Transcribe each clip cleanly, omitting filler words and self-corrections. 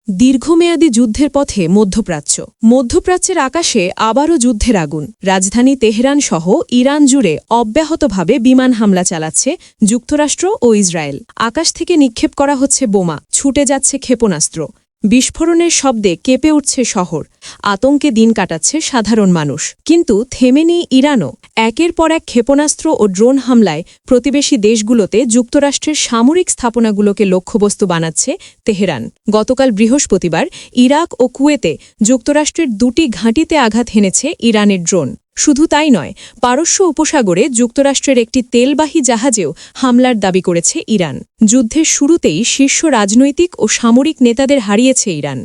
দীর্ঘমেয়াদী যুদ্ধের পথে মধ্যপ্রাচ্য। মধ্যপ্রাচ্যের আকাশে আবারও যুদ্ধের আগুন। রাজধানী তেহরান সহ ইরান জুড়ে অব্যাহতভাবে বিমান হামলা চালাচ্ছে যুক্তরাষ্ট্র ও ইসরায়েল। আকাশ থেকে নিক্ষেপ করা হচ্ছে বোমা, ছুটে যাচ্ছে ক্ষেপণাস্ত্র, বিস্ফোরণের শব্দে কেঁপে উঠছে শহর। আতঙ্কে দিন কাটাচ্ছে সাধারণ মানুষ। কিন্তু থেমে নেই ইরানও। একের পর এক ক্ষেপণাস্ত্র ও ড্রোন হামলায় প্রতিবেশী দেশগুলোতে যুক্তরাষ্ট্রের সামরিক স্থাপনাগুলোকে লক্ষ্যবস্তু বানাচ্ছে তেহরান। গতকাল বৃহস্পতিবার ইরাক ও কুয়েতে যুক্তরাষ্ট্রের দুটি ঘাঁটিতে আঘাত হেনেছে ইরানের ড্রোন। শুধু তাই নয়, পারস্য উপসাগরে যুক্তরাষ্ট্রের একটি তেলবাহী জাহাজেও হামলার দাবি করেছে ইরান। যুদ্ধের শুরুতেই শীর্ষ রাজনৈতিক ও সামরিক নেতাদের হারিয়েছে ইরান।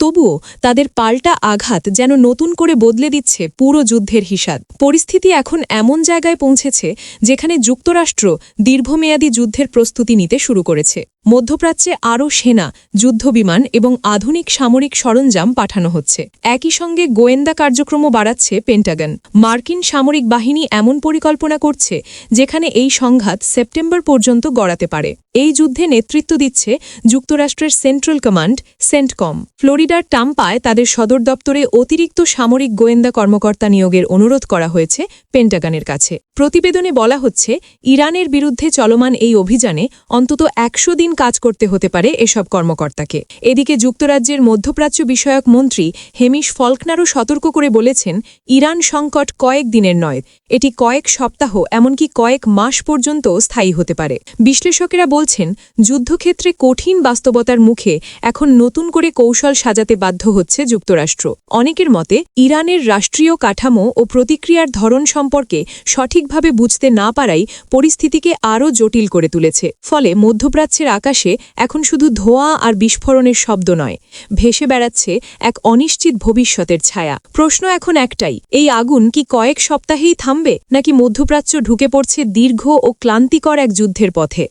তবুও তাদের পাল্টা আঘাত যেন নতুন করে বদলে দিচ্ছে পুরো যুদ্ধের হিসাব। পরিস্থিতি এখন এমন জায়গায় পৌঁছেছে যেখানে যুক্তরাষ্ট্র দীর্ঘমেয়াদী যুদ্ধের প্রস্তুতি নিতে শুরু করেছে। মধ্যপ্রাচ্যে আরও সেনা, যুদ্ধবিমান এবং আধুনিক সামরিক সরঞ্জাম পাঠানো হচ্ছে। একই সঙ্গে গোয়েন্দা কার্যক্রমও বাড়াচ্ছে পেন্টাগন। মার্কিন সামরিক বাহিনী এমন পরিকল্পনা করছে যেখানে এই সংঘাত সেপ্টেম্বর পর্যন্ত গড়াতে পারে। এই যুদ্ধে নেতৃত্ব দিচ্ছে যুক্তরাষ্ট্রের সেন্ট্রাল কমান্ড, সেন্টকম। ফ্লোরিডার টাম্পায় তাদের সদর দপ্তরে অতিরিক্ত সামরিক গোয়েন্দা কর্মকর্তা নিয়োগের অনুরোধ করা হয়েছে পেন্টাগনের কাছে। প্রতিবেদনে বলা হচ্ছে, ইরানের বিরুদ্ধে চলমান এই অভিযানে অন্তত 100 দিন কাজ করতে হতে পারে এসব কর্মকর্তাকে। এদিকে যুক্তরাজ্যের মধ্যপ্রাচ্য বিষয়ক মন্ত্রী হেমিশ ফলকনারও সতর্ক করে বলেছেন, ইরান সংকট কয়েক দিনের নয়, এটি কয়েক সপ্তাহ এমনকি কয়েক মাস পর্যন্ত স্থায়ী হতে পারে। বিশ্লেষকেরা বলছেন, যুদ্ধক্ষেত্রে কঠিন বাস্তবতার মুখে এখন নতুন করে কৌশল সাজাতে বাধ্য হচ্ছে যুক্তরাষ্ট্র। অনেকের মতে, ইরানের রাষ্ট্রীয় কাঠামো ও প্রতিক্রিয়ার ধরন সম্পর্কে সঠিকভাবে বুঝতে না পারাই পরিস্থিতিকে আরও জটিল করে তুলেছে। ফলে মধ্যপ্রাচ্যের আকাশে এখন শুধু ধোঁয়া আর বিস্ফোরণের শব্দ নয়, ভেসে বেড়াচ্ছে এক অনিশ্চিত ভবিষ্যতের ছায়া। প্রশ্ন এখন একটাই, এই আগুন কি কয়েক সপ্তাহেই থামবে, নাকি মধ্যপ্রাচ্য ঢুকে পড়ছে দীর্ঘ ও ক্লান্তিকর এক যুদ্ধের পথে?